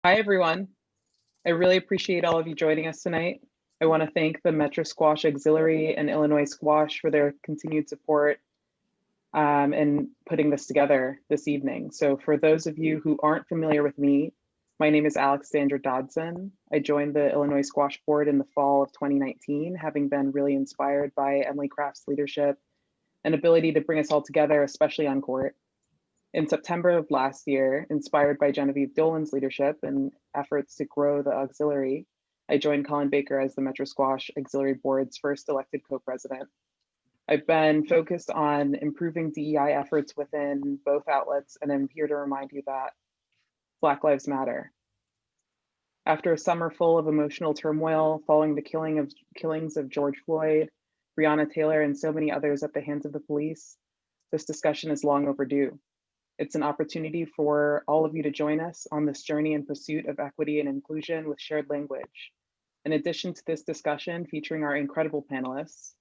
Hi, everyone. I really appreciate all of you joining us tonight. I want to thank the MetroSquash Auxiliary and Illinois Squash for their continued support in putting this together this evening. So for those of you who aren't familiar with me, my name is Alexandra Dodson. I joined the Illinois Squash Board in the fall of 2019, having been really inspired by Emily Kraft's leadership and ability to bring us all together, especially on court. In September of last year, inspired by Genevieve Dolan's leadership and efforts to grow the auxiliary, I joined Colin Baker as the Metro Squash Auxiliary Board's first elected co-president. I've been focused on improving DEI efforts within both outlets, and I'm here to remind you that Black Lives Matter. After a summer full of emotional turmoil following the killings of George Floyd, Breonna Taylor, and so many others at the hands of the police, this discussion is long overdue. It's an opportunity for all of you to join us on this journey in pursuit of equity and inclusion with shared language. In addition to this discussion featuring our incredible panelists,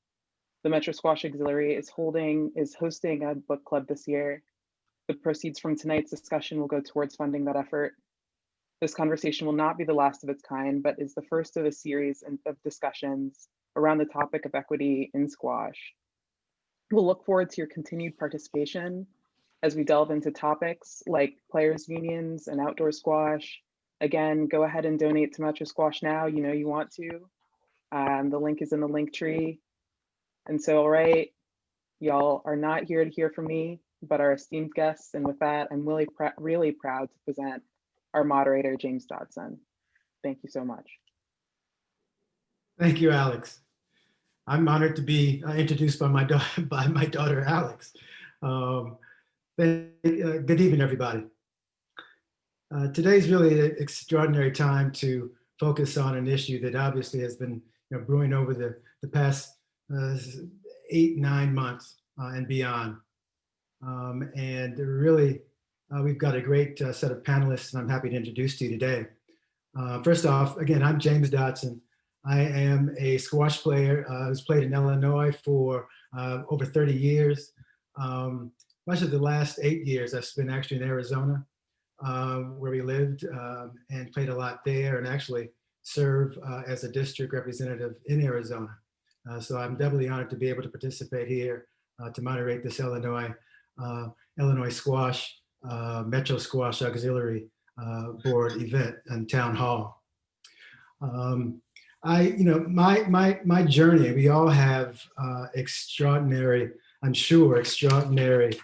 the Metro Squash Auxiliary is hosting a book club this year. The proceeds from tonight's discussion will go towards funding that effort. This conversation will not be the last of its kind, but is the first of a series of discussions around the topic of equity in squash. We'll look forward to your continued participation as we delve into topics like players' unions and outdoor squash. Again, go ahead and donate to Metro Squash now. You know you want to. The link is in the link tree. And so, all right, y'all are not here to hear from me, but our esteemed guests. And with that, I'm really proud to present our moderator, James Dodson. Thank you so much. Thank you, Alex. I'm honored to be introduced by my daughter, Alex. Good evening, everybody. Today's really an extraordinary time to focus on an issue that obviously has been brewing over the past 8-9 months and beyond. And really, we've got a great set of panelists, and I'm happy to introduce to you today. First off, again, I'm James Dodson. I am a squash player who's played in Illinois for over 30 years. Much of the last 8 years I've spent actually in Arizona, where we lived and played a lot there, and actually serve as a district representative in Arizona. So I'm doubly honored to be able to participate here to moderate this Illinois Squash, Metro Squash Auxiliary Board event and town hall. My journey, we all have extraordinary, I'm sure, extraordinary,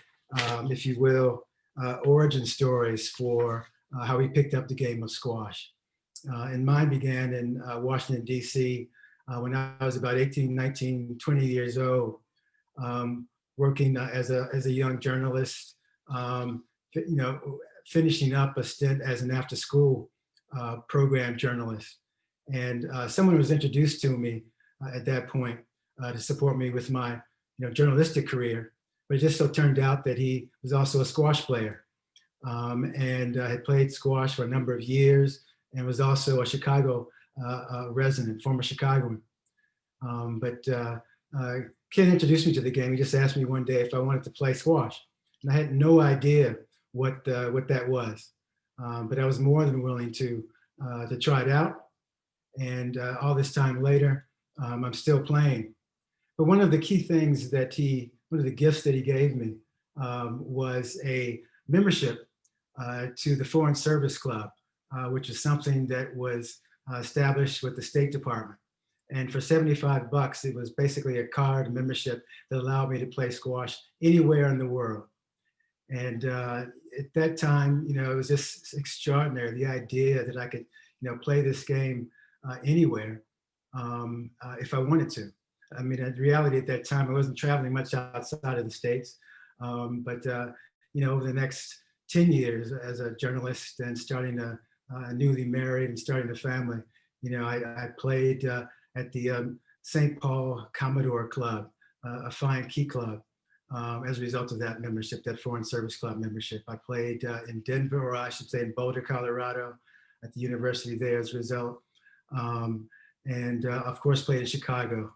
if you will, origin stories for how we picked up the game of squash. And mine began in Washington, D.C. When I was about 18, 19, 20 years old, working as a young journalist, finishing up a stint as an after-school program journalist. And someone was introduced to me at that point to support me with my journalistic career. But it just so turned out that he was also a squash player and had played squash for a number of years and was also a Chicago resident, former Chicagoan. But Ken introduced me to the game. He just asked me one day if I wanted to play squash. And I had no idea what that was. But I was more than willing to try it out. And all this time later, I'm still playing. But one of the key things one of the gifts that he gave me was a membership to the Foreign Service Club, which is something that was established with the State Department. And for $75, it was basically a card membership that allowed me to play squash anywhere in the world. And at that time, it was just extraordinary, the idea that I could, play this game anywhere if I wanted to. I mean, the reality at that time, I wasn't traveling much outside of the States. But over the next 10 years as a journalist and starting newly married and starting a family, I played at the St. Paul Commodore Club, a fine key club. As a result of that membership, that Foreign Service Club membership. I played in Denver, or I should say in Boulder, Colorado, at the university there as a result. And of course played in Chicago.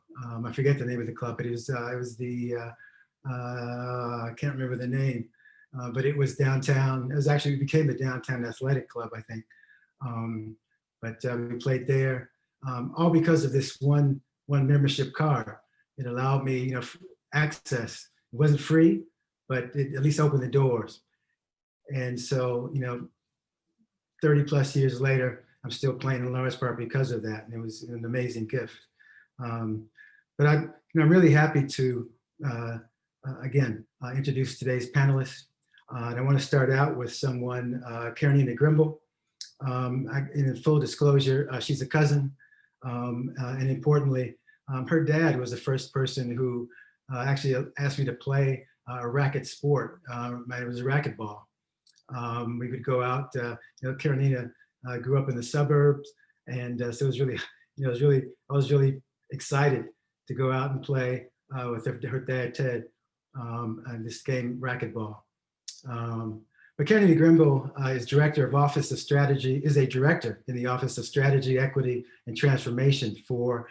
I forget the name of the club, but it was the, I can't remember the name, but it was downtown. It became the Downtown Athletic Club, I think. But we played there, all because of this one membership card. It allowed me, access. It wasn't free, but it at least opened the doors. And so, 30 plus years later, I'm still playing in large part because of that. And it was an amazing gift. But I'm really happy to, again, introduce today's panelists. And I want to start out with someone, Karenina Grimble. In full disclosure, she's a cousin. And importantly, her dad was the first person who actually asked me to play a racket sport. It was a racquetball. We would go out, Karenina grew up in the suburbs. And so it was really, I was really excited to go out and play with her dad, Ted, and this game, racquetball. But Kennedy Grimble is director of Office of Strategy, is a director in the Office of Strategy, Equity, and Transformation for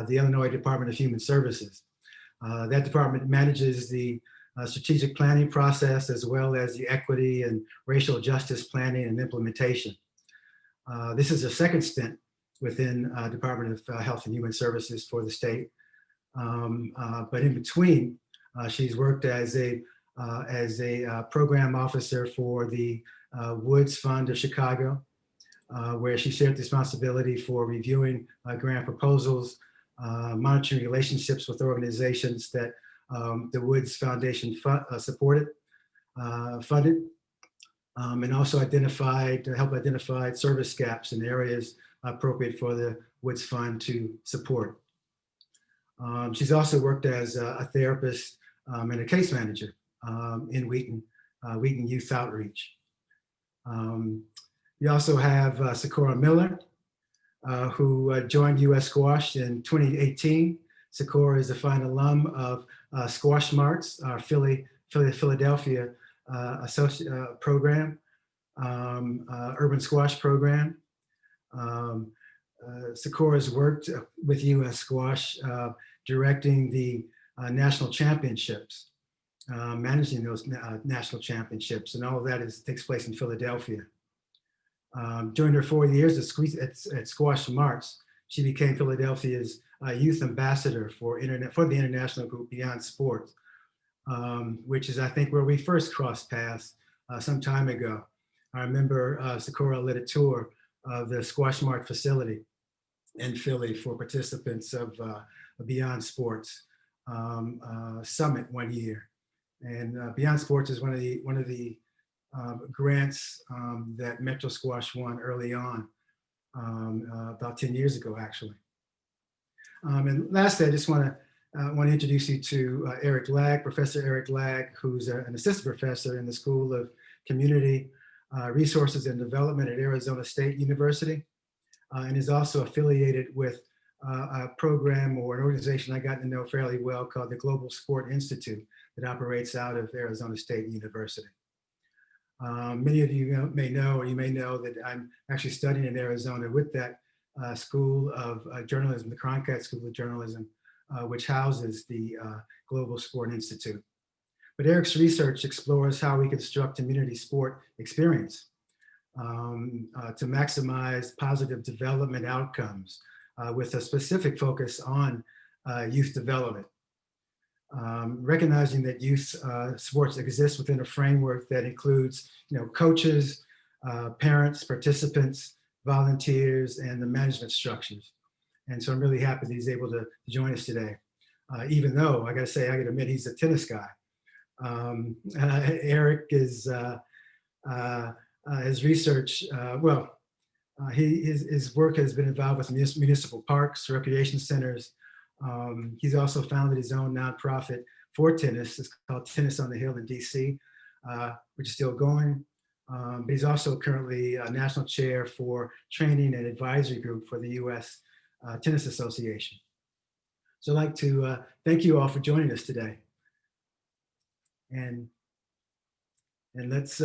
the Illinois Department of Human Services. That department manages the strategic planning process as well as the equity and racial justice planning and implementation. This is a second stint within Department of Health and Human Services for the state. But in between, she's worked as a program officer for the Woods Fund of Chicago, where she shared responsibility for reviewing grant proposals, monitoring relationships with organizations that the Woods Foundation funded, and also help identify service gaps in areas appropriate for the Woods Fund to support. She's also worked as a therapist and a case manager in Wheaton Youth Outreach. We also have Socorro Miller, who joined US Squash in 2018. Socorro is a fine alum of Squash Marts, our Philadelphia program, urban squash program. Socorro has worked with US Squash, directing the national championships, managing those national championships, and all of that takes place in Philadelphia. During her 4 years at Squash Marts, she became Philadelphia's youth ambassador for the international group Beyond Sport, which is, I think, where we first crossed paths some time ago. I remember Socorro led a tour of the Squash Mart facility in Philly for participants of Beyond Sports summit one year. And Beyond Sports is one of the grants that MetroSquash won early on, about 10 years ago, actually. And lastly, I just want to introduce you to Eric Lagg, Professor Eric Lagg, who's an assistant professor in the School of Community Resources and Development at Arizona State University, and is also affiliated with a program or an organization I got to know fairly well called the Global Sport Institute that operates out of Arizona State University. Many of you may know, or you may know, that I'm actually studying in Arizona with that School of Journalism, the Croncat School of Journalism, which houses the Global Sport Institute. But Eric's research explores how we construct community sport experience to maximize positive development outcomes with a specific focus on youth development. Recognizing that youth sports exist within a framework that includes, coaches, parents, participants, volunteers, and the management structures. And so I'm really happy that he's able to join us today. Even though I gotta admit, he's a tennis guy. Eric is, his research, his work has been involved with municipal parks, recreation centers. He's also founded his own nonprofit for tennis. It's called Tennis on the Hill in DC, which is still going. But he's also currently a national chair for training and advisory group for the US Tennis Association. So I'd like to thank you all for joining us today. And let's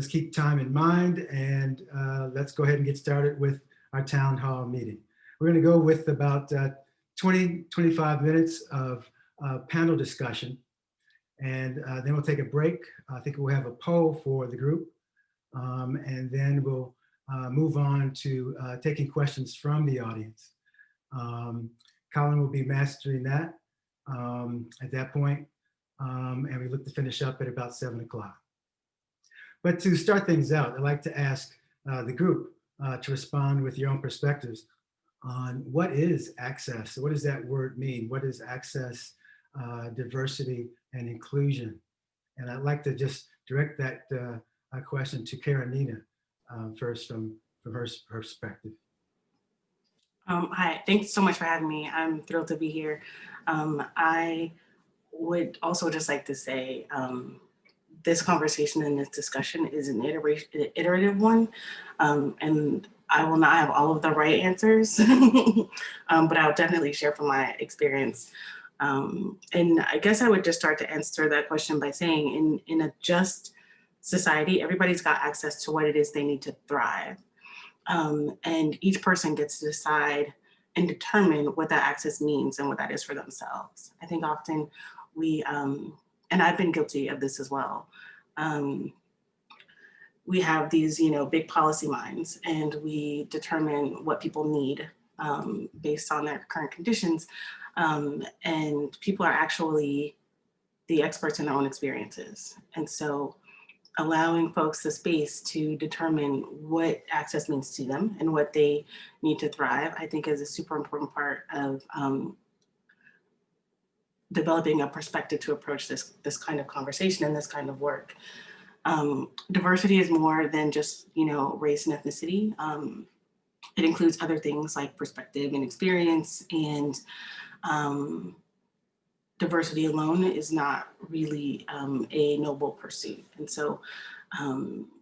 keep time in mind, and let's go ahead and get started with our town hall meeting. We're going to go with about 25 minutes of panel discussion, and then we'll take a break. I think we'll have a poll for the group, and then we'll move on to taking questions from the audience. Colin will be mastering that at that point, and we look to finish up at about 7 o'clock. But to start things out, I'd like to ask the group to respond with your own perspectives on what is access? What does that word mean? What is access, diversity, and inclusion? And I'd like to just direct that question to Karenina first from her perspective. Hi, thanks so much for having me. I'm thrilled to be here. I would also just like to say this conversation and this discussion is an iterative one, and I will not have all of the right answers, but I'll definitely share from my experience. And I guess I would just start to answer that question by saying in a just society, everybody's got access to what it is they need to thrive. And each person gets to decide and determine what that access means and what that is for themselves. I think often we, and I've been guilty of this as well. We have these, big policy minds, and we determine what people need based on their current conditions. And people are actually the experts in their own experiences. And so allowing folks the space to determine what access means to them and what they need to thrive, I think is a super important part of developing a perspective to approach this kind of conversation and this kind of work. Diversity is more than just, race and ethnicity. It includes other things like perspective and experience, and diversity alone is not really a noble pursuit. And so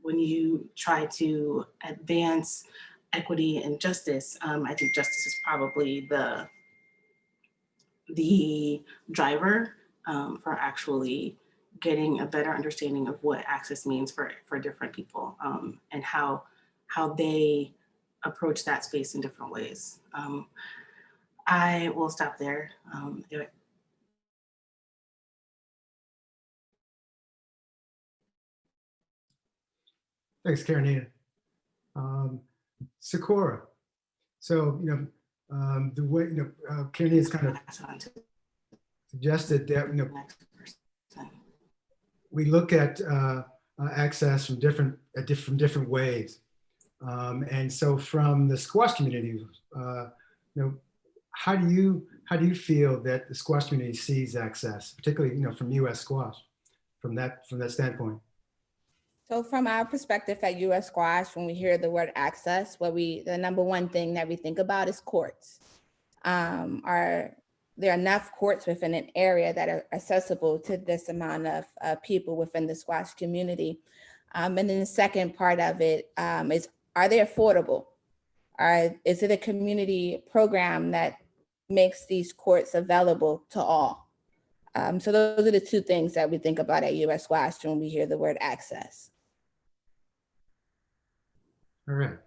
when you try to advance equity and justice, I think justice is probably the driver for actually getting a better understanding of what access means for different people, and how they approach that space in different ways. I will stop there. Thanks, Karenina. Sakura. So, the way, Karenina's kind of suggested that, we look at access from different ways. And so from the squash community, how do you feel that the squash community sees access, particularly, from US Squash, from that standpoint? So from our perspective at US Squash, when we hear the word access, the number one thing that we think about is courts. There are enough courts within an area that are accessible to this amount of people within the squash community. And then the second part of it is, are they affordable? Is it a community program that makes these courts available to all? So those are the two things that we think about at US Squash when we hear the word access. All right.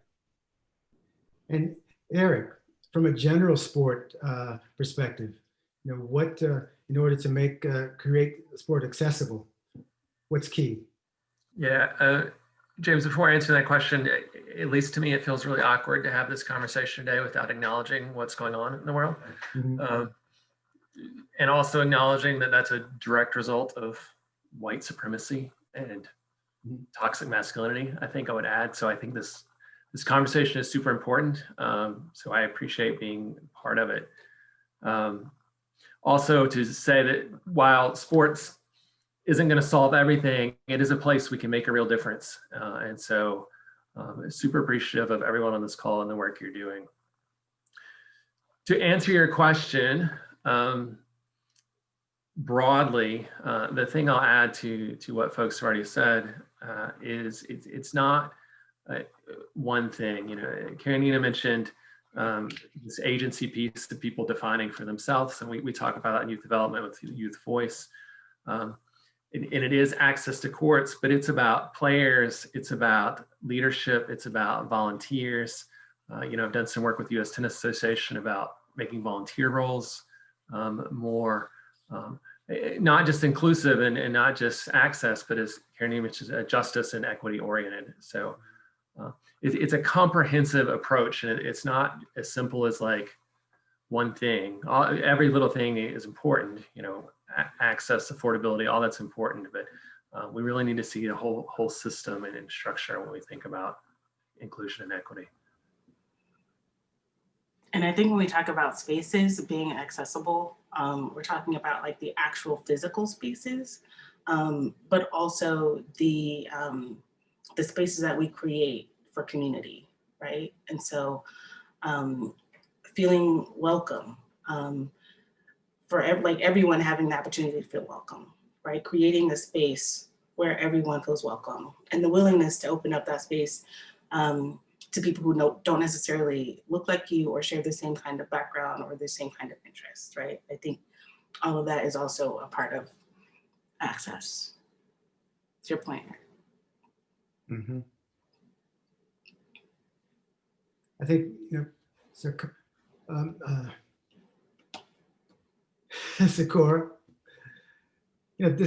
And Eric, from a general sport perspective, what, in order to create sport accessible, what's key? Yeah, James, before I answer that question, at least to me, it feels really awkward to have this conversation today without acknowledging what's going on in the world. Mm-hmm. And also acknowledging that that's a direct result of white supremacy and toxic masculinity, I think I would add. So I think this conversation is super important. So I appreciate being part of it. Also to say that while sports isn't going to solve everything, it is a place we can make a real difference. And so super appreciative of everyone on this call and the work you're doing. To answer your question, broadly, the thing I'll add to what folks have already said is it's not one thing. Karenina mentioned this agency piece, the people defining for themselves, and we talk about that in youth development with Youth Voice. And it is access to courts, but it's about players, it's about leadership, it's about volunteers. I've done some work with the U.S. Tennis Association about making volunteer roles more, not just inclusive and not just access, but as Karenina mentioned, justice and equity oriented. So it's a comprehensive approach, and it's not as simple as like one thing. Every little thing is important, you know, access, affordability, all that's important, but we really need to see the whole system and structure when we think about inclusion and equity. And I think when we talk about spaces being accessible, we're talking about like the actual physical spaces, but also the spaces that we create for community, right? And so feeling welcome, for everyone having the opportunity to feel welcome, right? Creating a space where everyone feels welcome, and the willingness to open up that space to people who don't necessarily look like you or share the same kind of background or the same kind of interest, right? I think all of that is also a part of access. It's your point. Mm-hmm. I think, you know, so, Sakura, you know,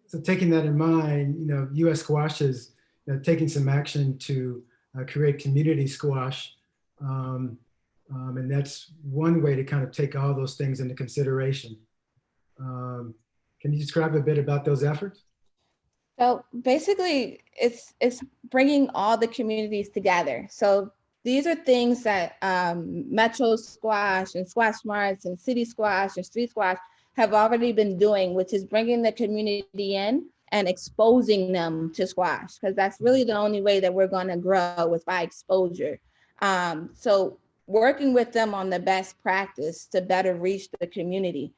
so taking that in mind, you know, US Squash is, you know, taking some action to create community squash. And that's one way to kind of take all those things into consideration. Can you describe a bit about those efforts? So basically, it's bringing all the communities together. So these are things that Metro Squash and Squash Smarts and City Squash and Street Squash have already been doing, which is bringing the community in and exposing them to squash, because that's really the only way that we're going to grow, is by exposure. So working with them on the best practice to better reach the community,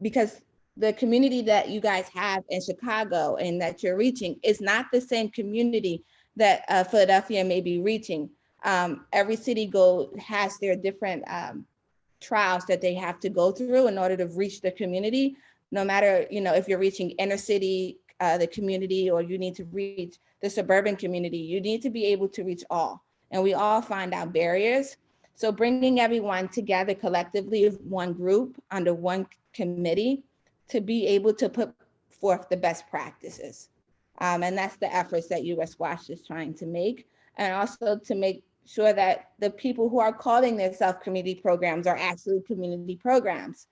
because the community that you guys have in Chicago and that you're reaching is not the same community that Philadelphia may be reaching. Every city has their different trials that they have to go through in order to reach the community. No matter, you know, if you're reaching inner city, the community, or you need to reach the suburban community, you need to be able to reach all. And we all find out barriers. So bringing everyone together collectively as one group under one committee to be able to put forth the best practices. And that's the efforts that US Squash is trying to make. And also to make sure that the people who are calling themselves community programs are actually community programs.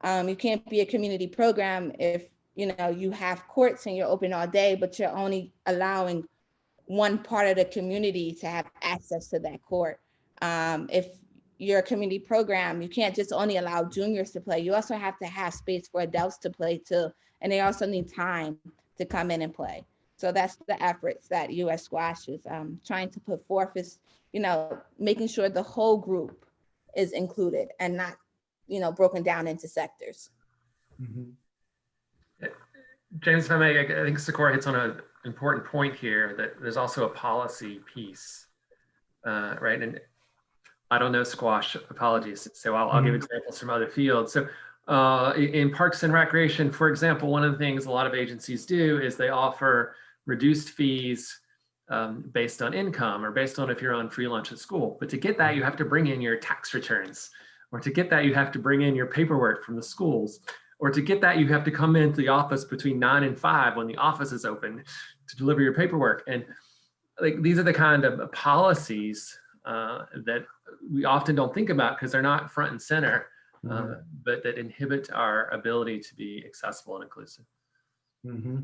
You can't be a community program if, you know, you have courts and you're open all day, but you're only allowing one part of the community to have access to that court. If you're a community program, you can't just only allow juniors to play. You also have to have space for adults to play too. And they also need time to come in and play. So that's the efforts that US Squash is trying to put forth, is, you know, making sure the whole group is included and not, you know, broken down into sectors. Mm-hmm. James, if I may, I think Sakura hits on an important point here, that there's also a policy piece, right? And I don't know squash, apologies. So I'll give examples from other fields. So in Parks and Recreation, for example, one of the things a lot of agencies do is they offer reduced fees based on income, or based on if you're on free lunch at school. But to get that, you have to bring in your tax returns, or to get that, you have to bring in your paperwork from the schools, or to get that, you have to come into the office between 9 and 5 when the office is open to deliver your paperwork. And like, these are the kind of policies that we often don't think about because they're not front and center, but that inhibit our ability to be accessible and inclusive. Mm-hmm.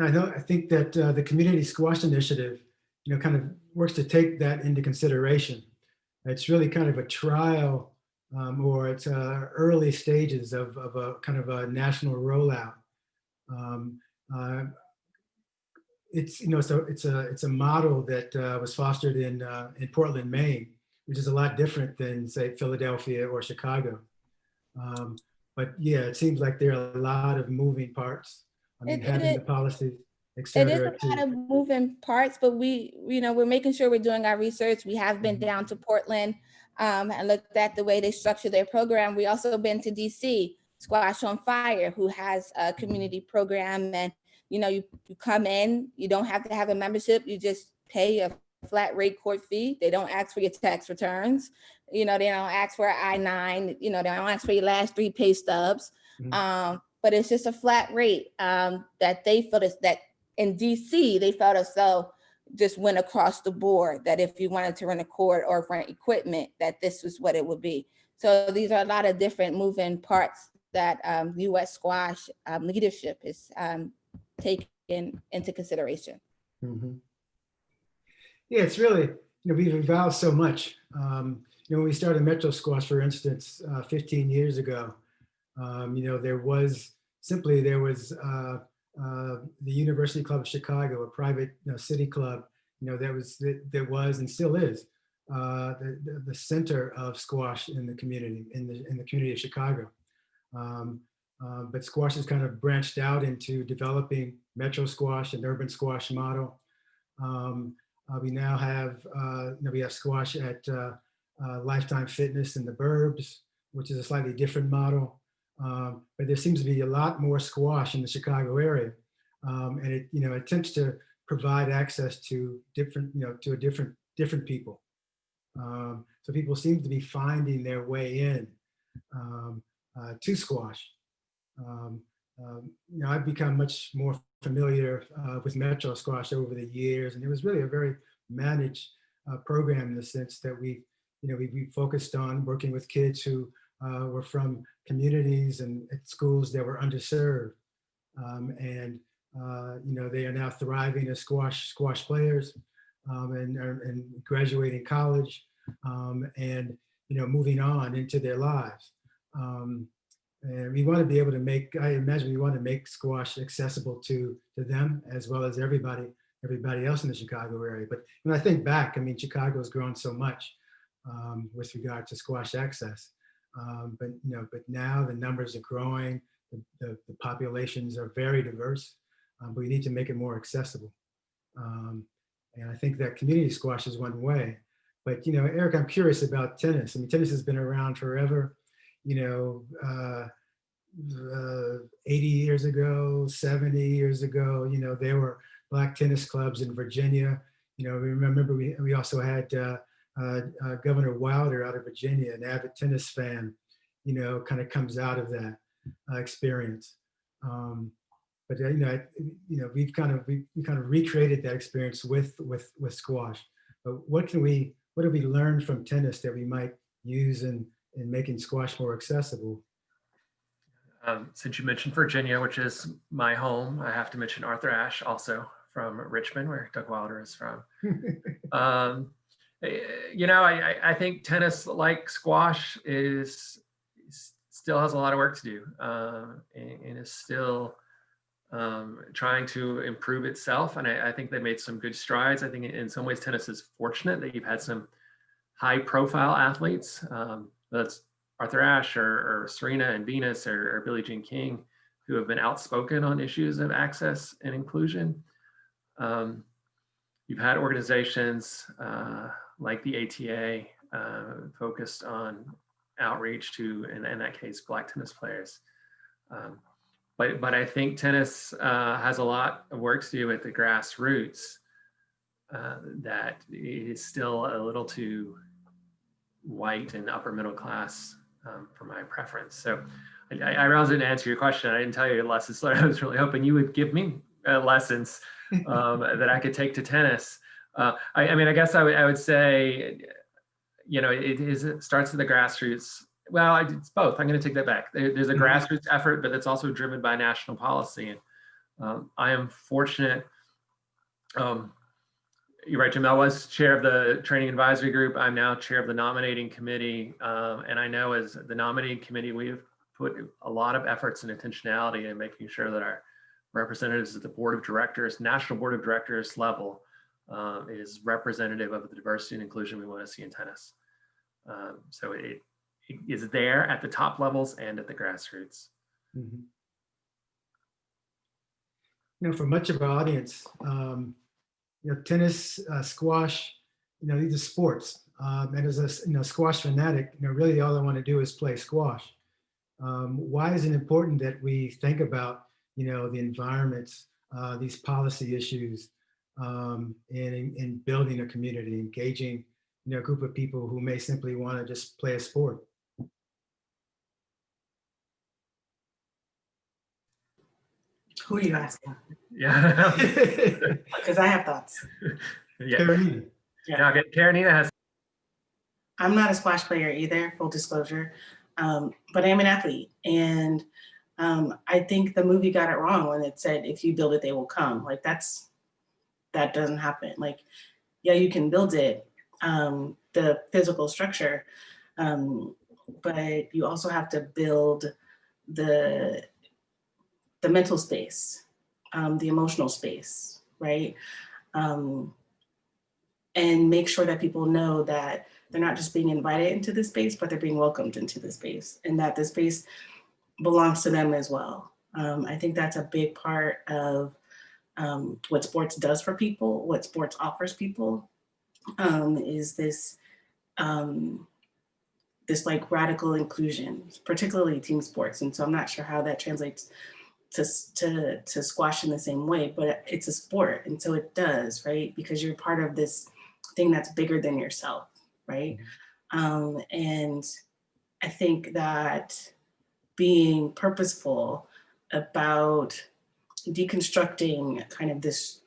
I think that the Community Squash Initiative, you know, kind of works to take that into consideration. It's really kind of a trial, or it's early stages of a kind of a national rollout. It's, you know, so it's a model that was fostered in Portland, Maine, which is a lot different than, say, Philadelphia or Chicago. But yeah, it seems like there are a lot of moving parts. I mean, having the policies, et cetera. It is a lot of moving parts, but we, you know, we're making sure we're doing our research. We have been down to Portland and looked at the way they structure their program. We also been to DC, Squash on Fire, who has a community program. And, you know, you come in, you don't have to have a membership. You just pay a flat rate court fee. They don't ask for your tax returns. You know, they don't ask for I-9. You know, they don't ask for your last 3 pay stubs. But it's just a flat rate that they feel that in DC, they felt as though just went across the board, that if you wanted to rent a court or rent equipment, that this was what it would be. So these are a lot of different moving parts that U.S. squash leadership is taken into consideration. Mm-hmm. Yeah, it's really, we've evolved so much. When we started MetroSquash, for instance, 15 years ago, there was the University Club of Chicago, a private city club, that was and still is the center of squash in the community, in the community of Chicago. But squash has kind of branched out into developing MetroSquash, an urban squash model. We now have we have squash at Lifetime Fitness in the Burbs, which is a slightly different model. But there seems to be a lot more squash in the Chicago area, and it attempts to provide access to different people. So people seem to be finding their way in to squash. I've become much more familiar with MetroSquash over the years, and it was really a very managed program in the sense that we focused on working with kids who were from communities and at schools that were underserved, and they are now thriving as squash players, and graduating college, and moving on into their lives. And we want to be able to I imagine we want to make squash accessible to them as well as everybody else in the Chicago area. But when I think back, Chicago has grown so much with regard to squash access. But now the numbers are growing, the populations are very diverse, but we need to make it more accessible. And I think that community squash is one way. But Eric, I'm curious about tennis. Tennis has been around forever. 80 years ago, 70 years ago, there were Black tennis clubs in Virginia. We remember we also had Governor Wilder out of Virginia, an avid tennis fan, kind of comes out of that experience. But we've kind of recreated that experience with squash. But what have we learned from tennis that we might use in making squash more accessible? Since you mentioned Virginia, which is my home, I have to mention Arthur Ashe, also from Richmond, where Doug Wilder is from. I think tennis, like squash, still has a lot of work to do, and is still trying to improve itself. And I think they made some good strides. I think in some ways tennis is fortunate that you've had some high-profile athletes. That's Arthur Ashe or Serena and Venus or Billie Jean King, who have been outspoken on issues of access and inclusion. You've had organizations like the ATA focused on outreach to, in that case, Black tennis players. But I think tennis has a lot of work to do at the grassroots that is still a little too white and upper middle class for my preference. So I realized I didn't answer your question. I didn't tell you your lessons. So I was really hoping you would give me lessons that I could take to tennis. I guess I would say, it starts at the grassroots. Well, it's both. I'm going to take that back. There's a grassroots effort, but it's also driven by national policy. And I am fortunate. You're right, Jim. I was chair of the training advisory group. I'm now chair of the nominating committee. And I know as the nominating committee, we've put a lot of efforts and intentionality in making sure that our representatives at the board of directors, national board of directors level, is representative of the diversity and inclusion we want to see in tennis. So it is there at the top levels and at the grassroots. Mm-hmm. For much of our audience, tennis, squash, these are sports. And as a squash fanatic, really all I want to do is play squash. Why is it important that we think about, the environments, these policy issues, in building a community, engaging, a group of people who may simply want to just play a sport? Who are you asking? Yeah. Because I have thoughts. Yeah. Karenina. Yeah. Okay. Karenina has. I'm not a squash player either, full disclosure, but I am an athlete. And I think the movie got it wrong when it said, if you build it, they will come. Like that doesn't happen. Like, yeah, you can build it, the physical structure, but you also have to build the mental space, the emotional space, right? And make sure that people know that they're not just being invited into the space, but they're being welcomed into the space, and that the space belongs to them as well. I think that's a big part of what sports does for people, what sports offers people, is this this like radical inclusion, particularly team sports. And so I'm not sure how that translates to squash in the same way, but it's a sport, and so it does, right? Because you're part of this thing that's bigger than yourself, right? And I think that being purposeful about deconstructing kind of this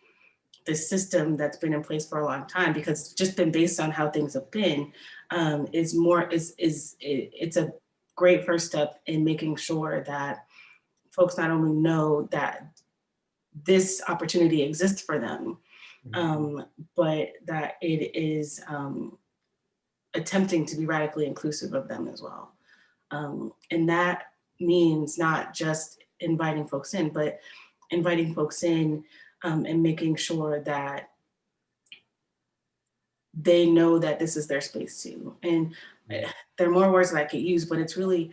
system that's been in place for a long time, because it's just been based on how things have been, it's a great first step in making sure that folks not only know that this opportunity exists for them, but that it is attempting to be radically inclusive of them as well. And that means not just inviting folks in, but inviting folks in and making sure that they know that this is their space too. And there are more words that I could use, but it's really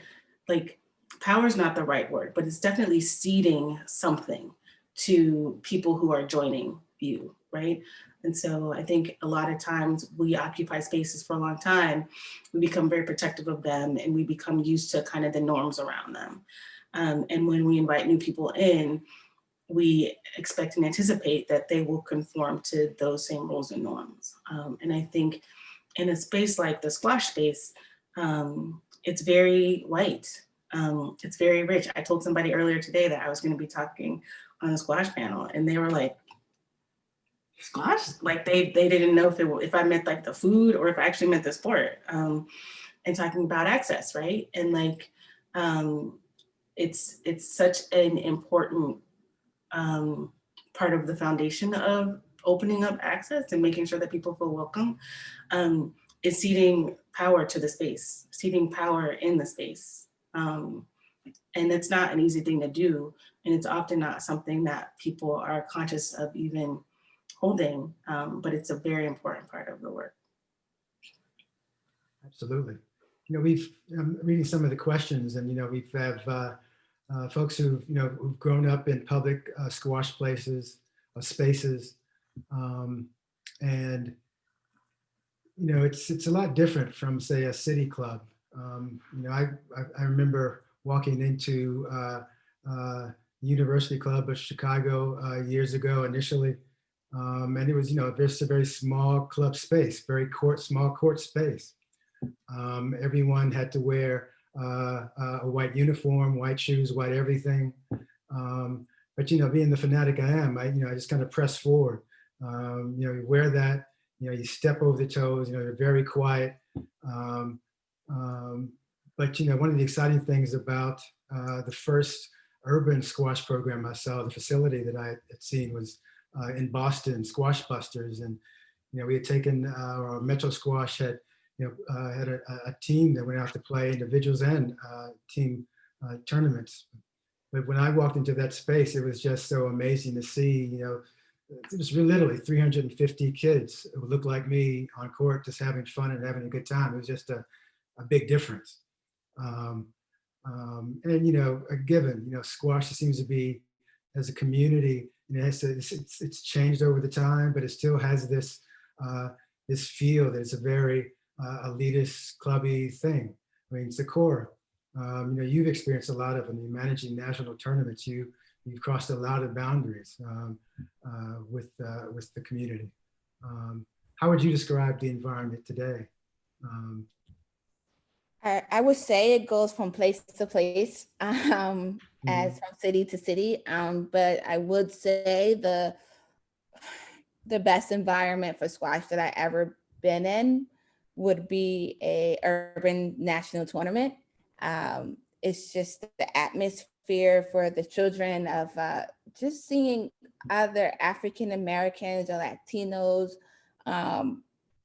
like, power is not the right word, but it's definitely ceding something to people who are joining you, right? And so I think a lot of times we occupy spaces for a long time, we become very protective of them, and we become used to kind of the norms around them. And when we invite new people in, we expect and anticipate that they will conform to those same rules and norms. And I think in a space like the squash space, it's very white. It's very rich. I told somebody earlier today that I was going to be talking on a squash panel, and they were like, squash? Like they didn't know if I meant like the food or if I actually meant the sport, and talking about access, right? And like, it's such an important part of the foundation of opening up access and making sure that people feel welcome, is ceding power to the space, ceding power in the space. And it's not an easy thing to do. And it's often not something that people are conscious of even holding, but it's a very important part of the work. Absolutely. You know, I'm reading some of the questions, and, you know, we've have folks who've grown up in public squash places, spaces, and, you know, it's a lot different from, say, a city club. You know, I remember walking into University Club of Chicago years ago initially, and it was, you know, just a very small club space, very small court space. Everyone had to wear a white uniform, white shoes, white everything. But, you know, being the fanatic I am, I just kind of press forward. You know, you wear that, you know, you step over the toes, you know, you're very quiet. But, you know, one of the exciting things about the first urban squash program I saw, the facility that I had seen was in Boston, Squash Busters. And, you know, we had taken our MetroSquash had a team that went out to play individuals and team tournaments. But when I walked into that space, it was just so amazing to see, you know, it was literally 350 kids who looked like me on court, just having fun and having a good time. It was just a big difference. And, you know, a given, you know, squash seems to be, as a community, you know, it's changed over the time, but it still has this this feel that it's a very elitist, clubby thing. I mean, it's the core. You know, you've experienced a lot of them. You're managing national tournaments. You've crossed a lot of boundaries with the community. How would you describe the environment today? I would say it goes from place to place, as from city to city. But I would say the best environment for squash that I ever been in would be a urban national tournament. It's just the atmosphere for the children of just seeing other African Americans or Latinos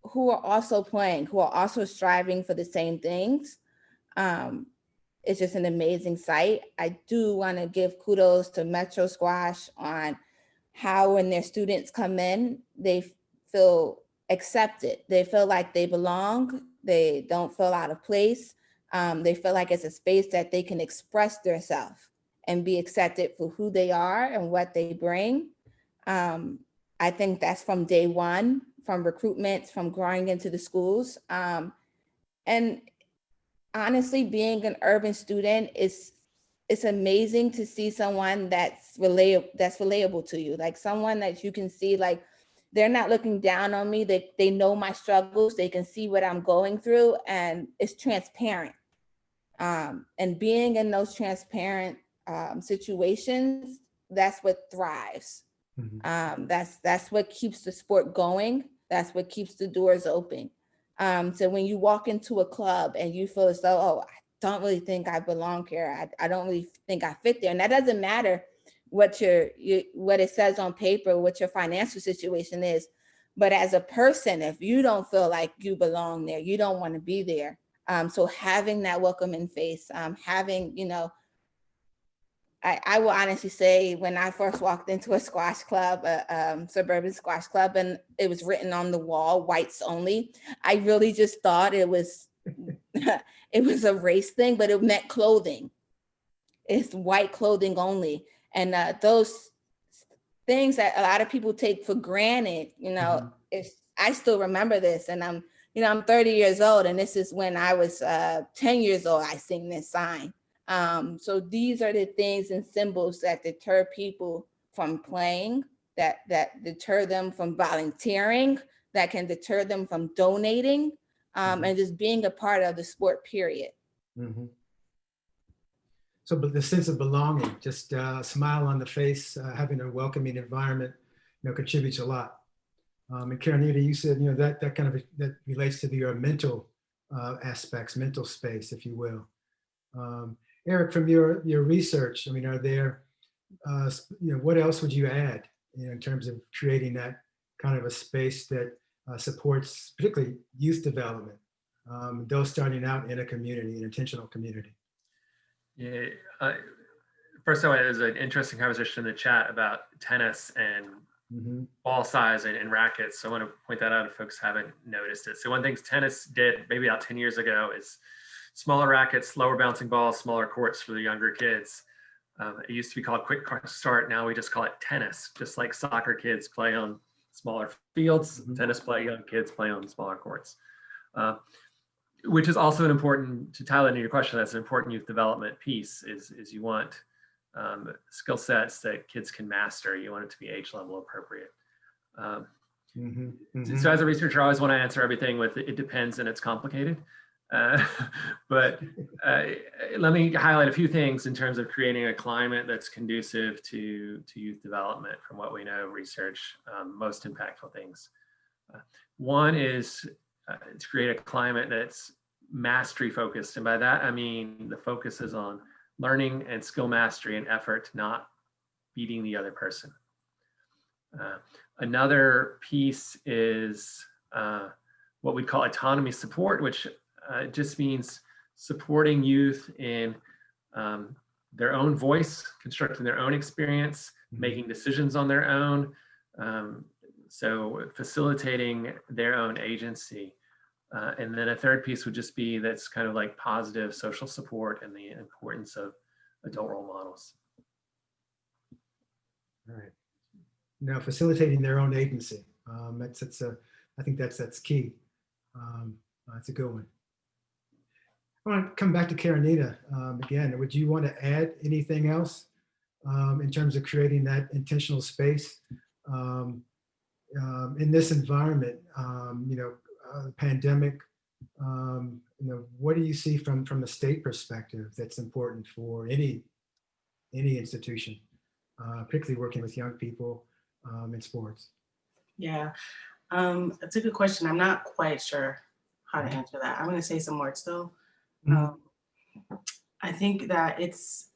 who are also playing, who are also striving for the same things. It's just an amazing sight. I do want to give kudos to MetroSquash on how when their students come in, they feel accepted. They feel like they belong. They don't feel out of place. They feel like it's a space that they can express themselves and be accepted for who they are and what they bring. I think that's from day one, from recruitment, from growing into the schools. And honestly, being an urban student it's amazing to see someone that's relatable to you, like someone that you can see, like they're not looking down on me. They know my struggles. They can see what I'm going through, and it's transparent. And being in those transparent situations, that's what thrives. That's what keeps the sport going. That's what keeps the doors open. So when you walk into a club and you feel as though, oh, I don't really think I belong here. I don't really think I fit there. And that doesn't matter what what it says on paper, what your financial situation is. But as a person, if you don't feel like you belong there, you don't want to be there. So having that welcoming face, having, I will honestly say when I first walked into a squash club, a suburban squash club, and it was written on the wall, whites only, I really just thought it was it was a race thing, but it meant clothing. It's white clothing only. And those things that a lot of people take for granted, I still remember this, and I'm 30 years old, and this is when I was 10 years old, I seen this sign. So these are the things and symbols that deter people from playing, that deter them from volunteering, that can deter them from donating, and just being a part of the sport, period. So, but the sense of belonging, just a smile on the face, having a welcoming environment, contributes a lot. And Karenita, you said, that kind of that relates to your mental aspects, mental space, if you will. Eric, from your research, are there, what else would you add in terms of creating that kind of a space that supports particularly youth development, those starting out in a community, an intentional community? Yeah, first of all, there's an interesting conversation in the chat about tennis and ball size and rackets. So I want to point that out if folks haven't noticed it. So one thing tennis did maybe about 10 years ago is smaller rackets, slower bouncing balls, smaller courts for the younger kids. It used to be called quick start. Now we just call it tennis, just like soccer kids play on smaller fields, young kids play on smaller courts. Which is also an important, to tie into your question, that's an important youth development piece, is you want skill sets that kids can master. You want it to be age level appropriate. So as a researcher, I always want to answer everything with it depends and it's complicated. But let me highlight a few things in terms of creating a climate that's conducive to youth development from what we know research, most impactful things. One is to create a climate that's mastery focused. And by that, I mean the focus is on learning and skill mastery and effort, not beating the other person. Another piece is what we call autonomy support, which just means supporting youth in their own voice, constructing their own experience, making decisions on their own. So facilitating their own agency. And then a third piece would just be that's kind of like positive social support and the importance of adult role models. All right. Now, facilitating their own agency. I think that's key. That's a good one. I want to come back to Karenita again. Would you want to add anything else in terms of creating that intentional space in this environment? Pandemic, what do you see from the state perspective that's important for any institution, particularly working with young people in sports? Yeah, that's a good question. I'm not quite sure how to answer that. I'm going to say some words though. I think that it's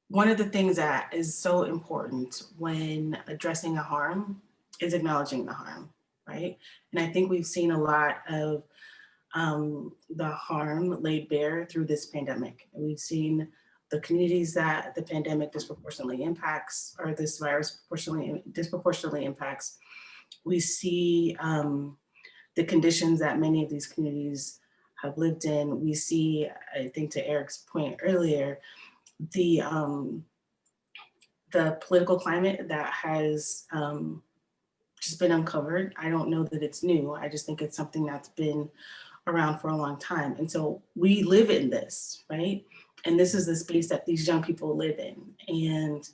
one of the things that is so important when addressing a harm is acknowledging the harm, right? And I think we've seen a lot of the harm laid bare through this pandemic. And we've seen the communities that the pandemic disproportionately impacts, or this virus disproportionately impacts. We see the conditions that many of these communities have lived in. We see, I think to Eric's point earlier, the political climate that has just been uncovered. I don't know that it's new. I just think it's something that's been around for a long time. And so we live in this, right? And this is the space that these young people live in. And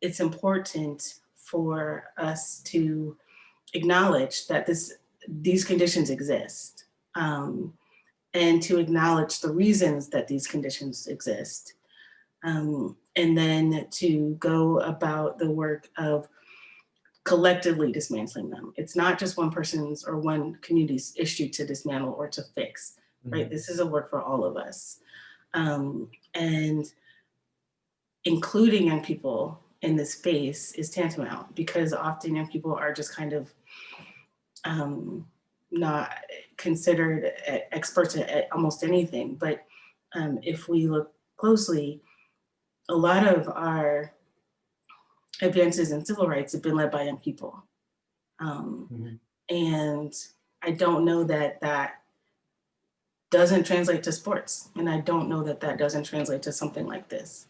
it's important for us to acknowledge that these conditions exist, and to acknowledge the reasons that these conditions exist. And then to go about the work of collectively dismantling them. It's not just one person's or one community's issue to dismantle or to fix, right? This is a work for all of us. And including young people in this space is tantamount, because often young people are just kind of not considered experts at almost anything. But if we look closely, a lot of our advances in civil rights have been led by young people. And I don't know that that doesn't translate to sports. And I don't know that that doesn't translate to something like this.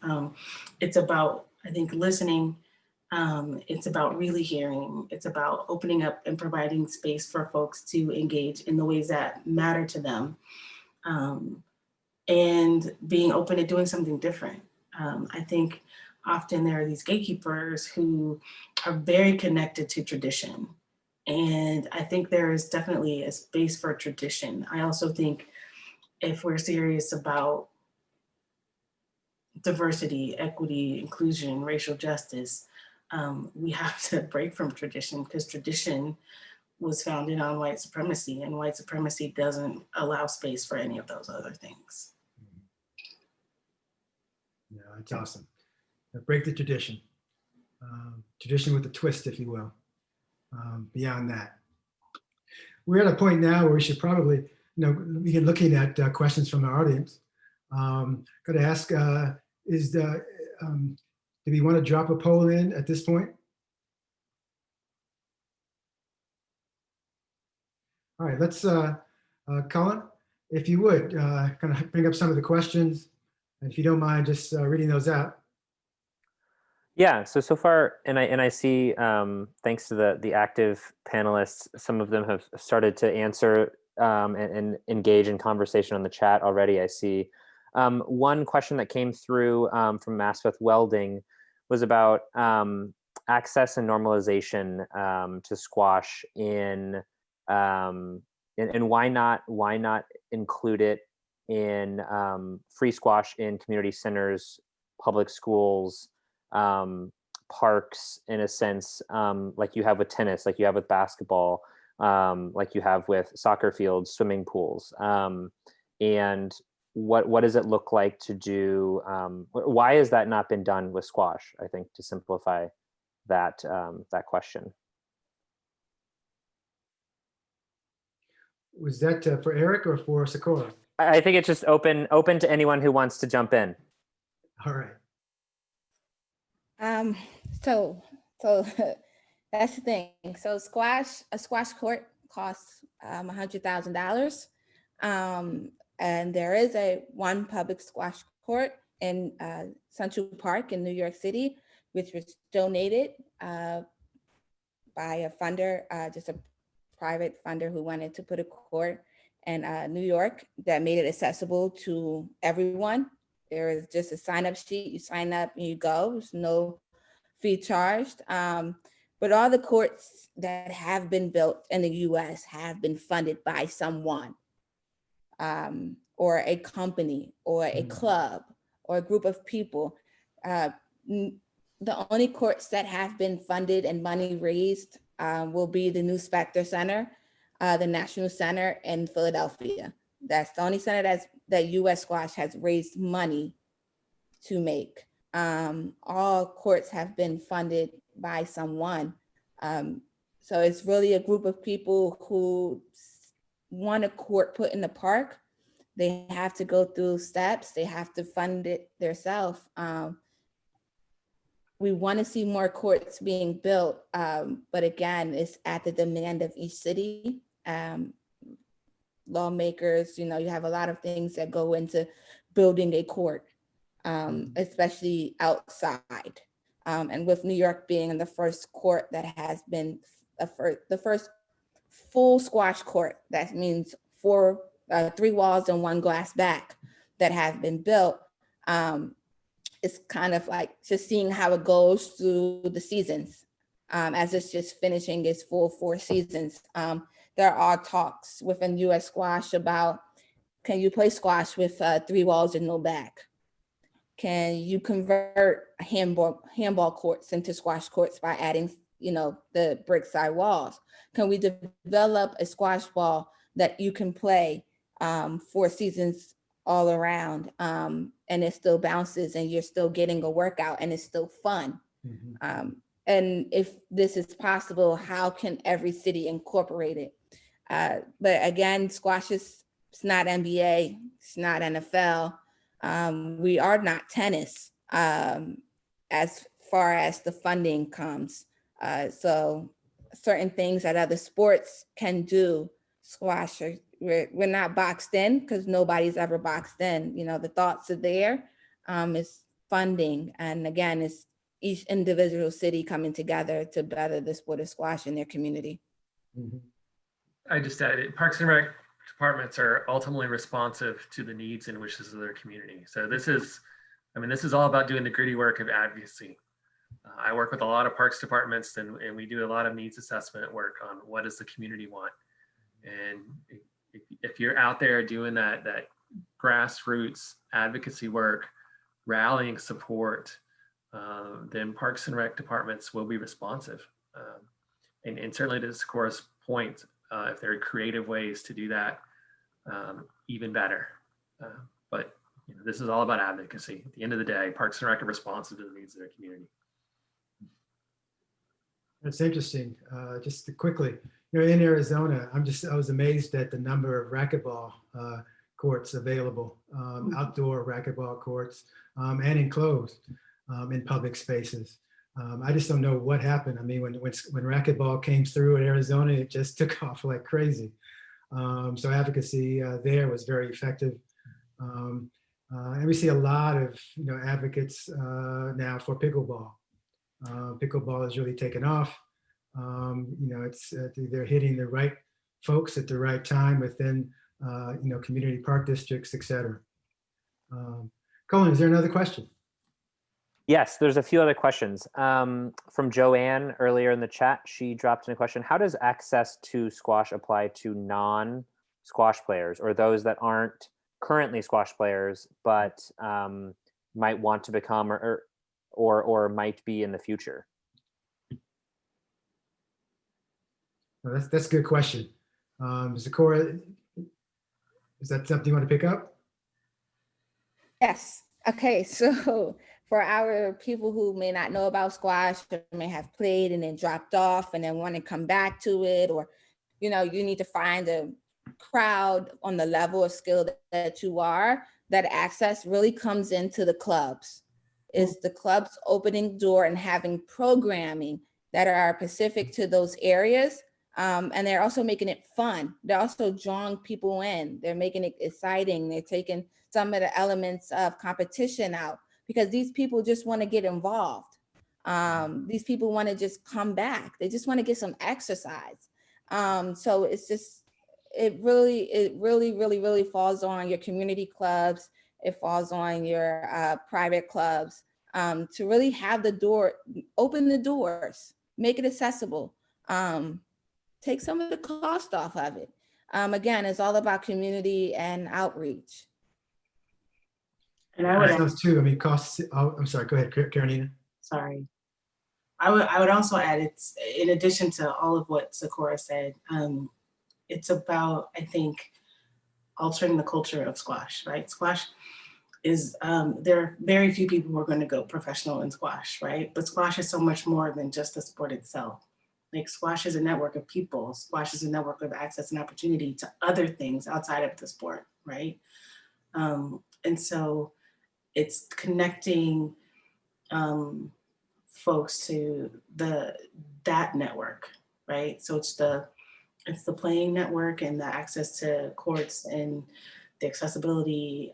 It's about, I think, listening. It's about really hearing. It's about opening up and providing space for folks to engage in the ways that matter to them. And being open to doing something different. I think often there are these gatekeepers who are very connected to tradition. And I think there is definitely a space for tradition. I also think if we're serious about diversity, equity, inclusion, racial justice, we have to break from tradition, because tradition was founded on white supremacy, and white supremacy doesn't allow space for any of those other things. Yeah, that's awesome. Break the tradition. Tradition with a twist, if you will. Beyond that, we're at a point now where we should probably, begin looking at questions from our audience. Got to ask, do we want to drop a poll in at this point? All right, let's, Colin, if you would, kind of bring up some of the questions. And if you don't mind just reading those out. Yeah, so far, and I see, thanks to the active panelists, some of them have started to answer and engage in conversation on the chat already. I see one question that came through from Maspeth Welding was about access and normalization to squash and why not include it in free squash in community centers, public schools, parks, in a sense, like you have with tennis, like you have with basketball, like you have with soccer fields, swimming pools. And what does it look like to do? Why has that not been done with squash? I think, to simplify that that question. Was that for Eric or for Sakura? I think it's just open to anyone who wants to jump in. All right. So that's the thing. So a squash court costs $100,000. And there is one public squash court in Central Park in New York City, which was donated by a funder, just a private funder who wanted to put a court in New York that made it accessible to everyone. There is just a sign-up sheet. You sign up and you go. There's no fee charged. but all the courts that have been built in the US have been funded by someone, or a company, or a club, or a group of people. The only courts that have been funded and money raised will be the new Specter Center, the National Center in Philadelphia. That's the only center that US Squash has raised money to make. All courts have been funded by someone. So it's really a group of people who want a court put in the park. They have to go through steps. They have to fund it themselves. We want to see more courts being built, but again, it's at the demand of each city. Lawmakers, you have a lot of things that go into building a court, especially outside. And with New York being the first court that has been the first full squash court, that means 3 walls and 1 glass back that have been built. It's kind of like just seeing how it goes through the seasons, as it's just finishing its full 4 seasons. There are talks within US Squash about, can you play squash with 3 walls and no back? Can you convert handball courts into squash courts by adding, the brick side walls? Can we develop a squash ball that you can play 4 seasons all around, and it still bounces and you're still getting a workout and it's still fun? And if this is possible, how can every city incorporate it? But again, squash it's not NBA, it's not NFL. We are not tennis, as far as the funding comes. So certain things that other sports can do, squash, we're not boxed in because nobody's ever boxed in. The thoughts are there. It's funding. And again, it's each individual city coming together to better the sport of squash in their community. I just added, Parks and Rec departments are ultimately responsive to the needs and wishes of their community. So this is all about doing the gritty work of advocacy. I work with a lot of parks departments, and we do a lot of needs assessment work on what does the community want. And if you're out there doing that grassroots advocacy work, rallying support, then Parks and Rec departments will be responsive. And certainly to Sakura's point, if there are creative ways to do that, even better. But this is all about advocacy. At the end of the day, Parks and Rec are responsive to the needs of their community. That's interesting. Just quickly, in Arizona, I was amazed at the number of racquetball courts available, outdoor racquetball courts, and enclosed in public spaces. I just don't know what happened. I mean, when racquetball came through in Arizona, it just took off like crazy. So advocacy there was very effective. And we see a lot of advocates now for pickleball. Pickleball has really taken off. It's they're hitting the right folks at the right time within community park districts, et cetera. Colin, is there another question? Yes, there's a few other questions. From Joanne earlier in the chat, she dropped in a question: how does access to squash apply to non-squash players, or those that aren't currently squash players but might want to become or might be in the future? Well, that's a good question. Sakura, is that something you want to pick up? Yes. Okay. So for our people who may not know about squash, or may have played and then dropped off and then want to come back to it, or, you need to find a crowd on the level of skill that you are, that access really comes into the clubs. Is the clubs opening door and having programming that are specific to those areas. And they're also making it fun. They're also drawing people in. They're making it exciting. They're taking some of the elements of competition out, because these people just want to get involved. These people want to just come back. They just want to get some exercise. So it's just, it really falls on your community clubs. It falls on your private clubs to really have open the doors. make it accessible. Take some of the cost off of it. Again, it's all about community and outreach. And I would Those two, I mean, costs, oh, I'm sorry, go ahead, Karenina. sorry. I would also add, it's in addition to all of what Sakura said, it's about, I think, altering the culture of squash, right? Squash is, there are very few people who are going to go professional in squash, right? But squash is so much more than just the sport itself. Like squash is a network of people. Squash is a network of access and opportunity to other things outside of the sport, right? And so it's connecting folks to that network, right? So it's the playing network and the access to courts and the accessibility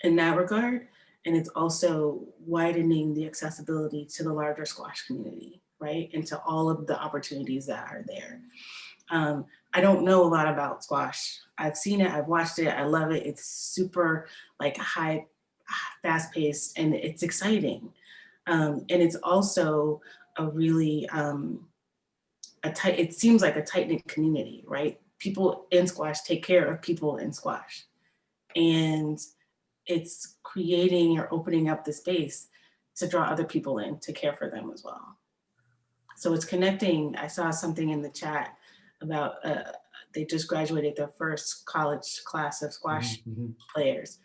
in that regard. And it's also widening the accessibility to the larger squash community, right? And to all of the opportunities that are there. I don't know a lot about squash. I've seen it, I've watched it, I love it. It's super like high, fast paced, and it's exciting. And it's also a really, it seems like a tight-knit community, right? People in squash take care of people in squash. And it's creating or opening up the space to draw other people in to care for them as well. So it's connecting. I saw something in the chat about they just graduated their first college class of squash players.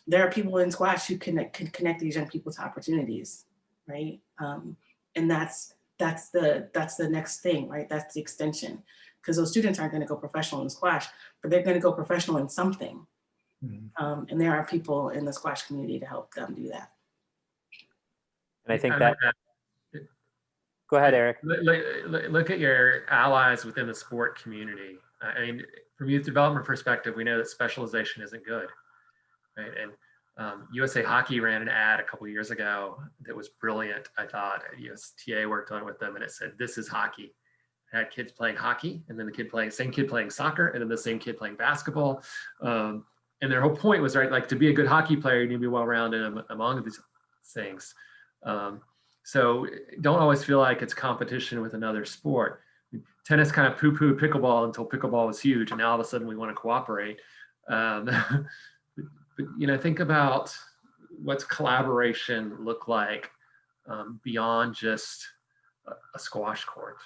There are people in squash who can connect these young people to opportunities, right? And that's the next thing, right? That's the extension, because those students aren't going to go professional in squash, but they're going to go professional in something. And there are people in the squash community to help them do that. And I think that, go ahead, Eric. Look at your allies within the sport community. I mean, from youth development perspective, we know that specialization isn't good, right? And USA Hockey ran an ad a couple of years ago that was brilliant. I thought USTA worked on it with them, and it said, "This is hockey." It had kids playing hockey, and then the same kid playing soccer, and then the same kid playing basketball. And their whole point was, right, like to be a good hockey player, you need to be well-rounded among these things. So don't always feel like it's competition with another sport. Tennis kind of poo-pooed pickleball until pickleball was huge, and now all of a sudden we want to cooperate. But think about what's collaboration look like beyond just a squash court.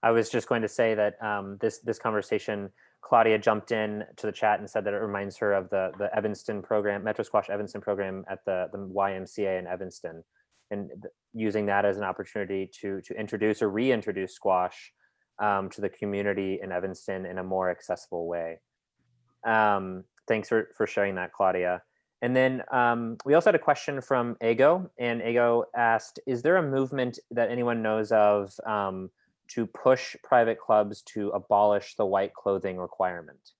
I was just going to say that this conversation, Claudia jumped in to the chat and said that it reminds her of the Evanston program, MetroSquash Evanston program at the YMCA in Evanston, and using that as an opportunity to introduce or reintroduce squash to the community in Evanston in a more accessible way. Thanks for sharing that, Claudia. And then we also had a question from Ego, and Ego asked, is there a movement that anyone knows of to push private clubs to abolish the white clothing requirement?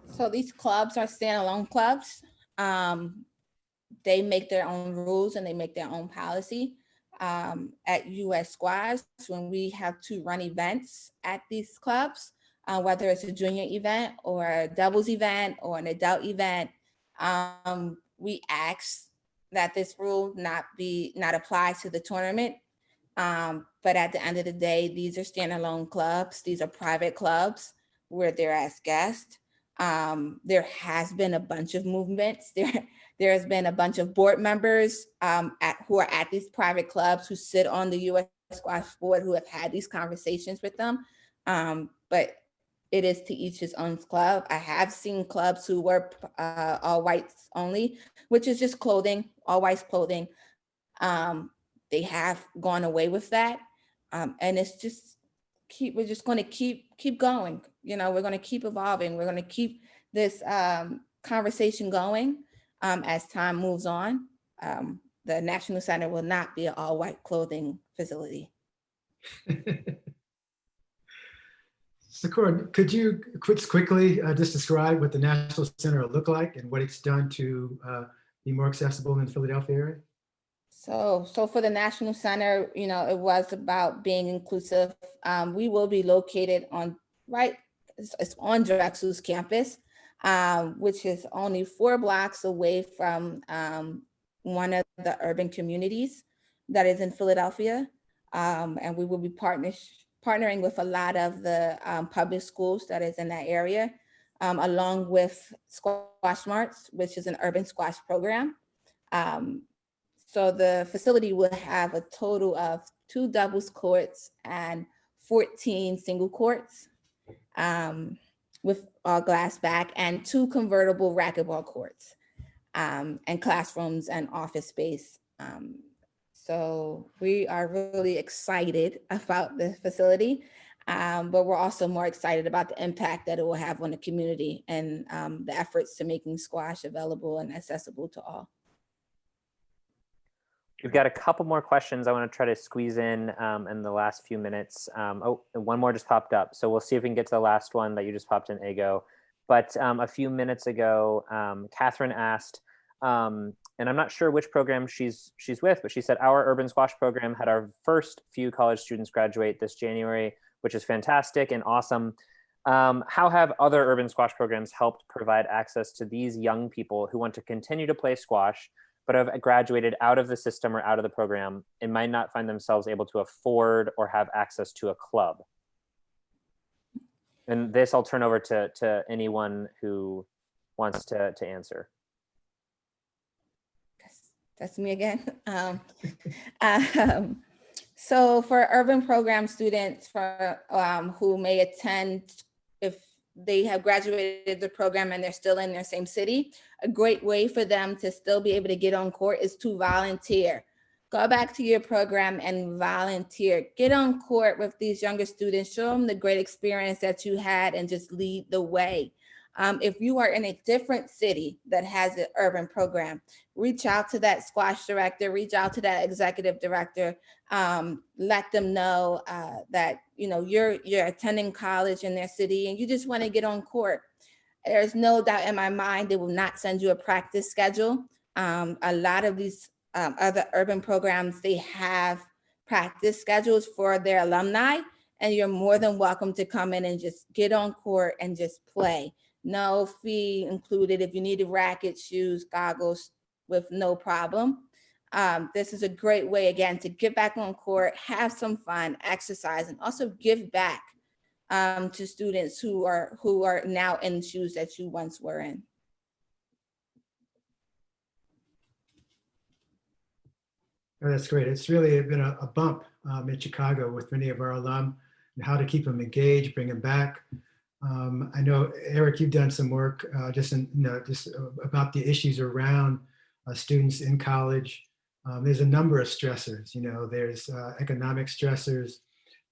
So these clubs are standalone clubs. They make their own rules and they make their own policy. At US Squash, when we have to run events at these clubs, whether it's a junior event or a doubles event or an adult event, we ask that this rule not apply to the tournament. But at the end of the day, these are standalone clubs. These are private clubs where they're as guests. There has been a bunch of movements. There has been a bunch of board members who are at these private clubs who sit on the US Squash board who have had these conversations with them. But it is to each his own club. I have seen clubs who wear all whites only, which is just clothing, all whites clothing. They have gone away with that. And it's just we're just going to keep going. We're going to keep evolving. We're going to keep this conversation going as time moves on. The National Center will not be an all white clothing facility. Sakura, could you quickly just describe what the National Center will look like and what it's done to be more accessible in the Philadelphia area? So for the National Center, it was about being inclusive. We will be located it's on Drexel's campus. which is only 4 blocks away from one of the urban communities that is in Philadelphia. And we will be partnering with a lot of the public schools that is in that area, along with Squash Marts, which is an urban squash program. So the facility will have a total of 2 doubles courts and 14 single courts with all glass back, and 2 convertible racquetball courts, and classrooms and office space. So we are really excited about the facility, but we're also more excited about the impact that it will have on the community and the efforts to making squash available and accessible to all. We've got a couple more questions I want to try to squeeze in the last few minutes. Oh, one more just popped up. So we'll see if we can get to the last one that you just popped in, Ego. But a few minutes ago, Catherine asked, and I'm not sure which program she's with, but she said, our urban squash program had our first few college students graduate this January, which is fantastic and awesome. How have other urban squash programs helped provide access to these young people who want to continue to play squash, but have graduated out of the system or out of the program and might not find themselves able to afford or have access to a club? And this I'll turn over to anyone who wants to answer. That's me again. So for urban program students who may attend, if they have graduated the program and they're still in their same city, a great way for them to still be able to get on court is to volunteer. Go back to your program and volunteer. Get on court with these younger students, show them the great experience that you had and just lead the way. If you are in a different city that has an urban program, reach out to that squash director, reach out to that executive director, let them know that you're attending college in their city and you just want to get on court. There's no doubt in my mind they will not send you a practice schedule. A lot of these other urban programs, they have practice schedules for their alumni, and you're more than welcome to come in and just get on court and just play. No fee included. If you need a racket, shoes, goggles, with no problem. This is a great way, again, to get back on court, have some fun, exercise, and also give back to students who are now in the shoes that you once were in. Oh, that's great. It's really been a bump in Chicago with many of our alum and how to keep them engaged, bring them back. I know, Eric, you've done some work just about the issues around students in college. There's a number of stressors. There's economic stressors.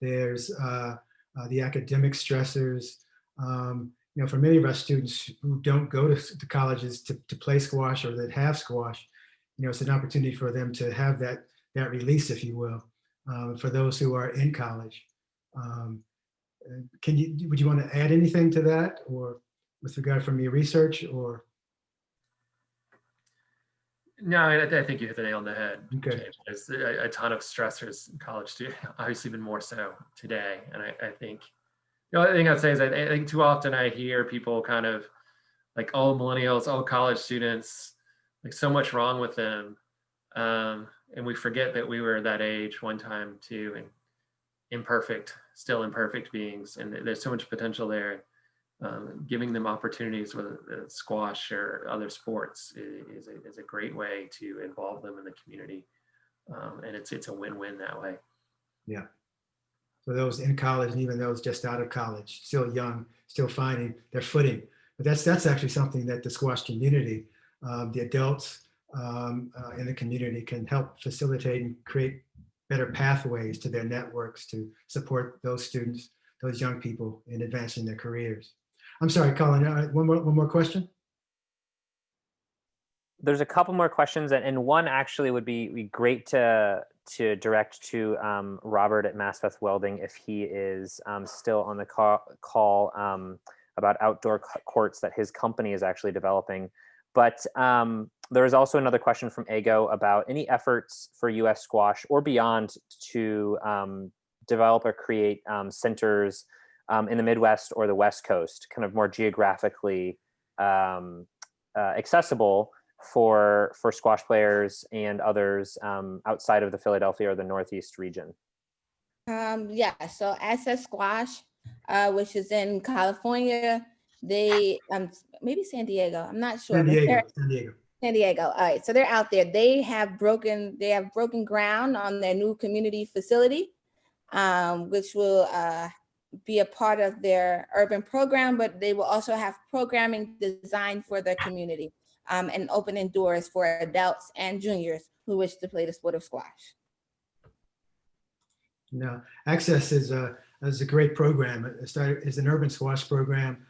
There's the academic stressors. For many of our students who don't go to colleges to play squash or that have squash, it's an opportunity for them to have that release, if you will, for those who are in college. Would you want to add anything to that, or with regard from your research, or? No, I think you hit the nail on the head. Okay. There's a ton of stressors in college too, obviously even more so today. And I think the other thing I'd say is I think too often I hear people kind of like, oh, millennials, oh, college students, like so much wrong with them. And we forget that we were that age one time too, and still imperfect beings. And there's so much potential there. Giving them opportunities with squash or other sports is a great way to involve them in the community. And it's a win-win that way. Yeah. For those in college and even those just out of college, still young, still finding their footing. But that's actually something that the squash community, the adults in the community can help facilitate and create better pathways to their networks to support those students, those young people in advancing their careers. I'm sorry, Colin, one more question? There's a couple more questions, and one actually would be great to direct to Robert at Massbeth Welding if he is still on the call about outdoor courts that his company is actually developing. But there is also another question from Ego about any efforts for US Squash or beyond to develop or create centers in the Midwest or the West Coast, kind of more geographically accessible for squash players and others outside of the Philadelphia or the Northeast region? Yeah, so Access Squash, which is in California, they maybe San Diego, I'm not sure. San but Diego, San Diego. San Diego. All right, so they're out there. They have broken ground on their new community facility, which will be a part of their urban program, but they will also have programming designed for their community, and opening doors for adults and juniors who wish to play the sport of squash. No, Access is a great program. It started as an urban squash program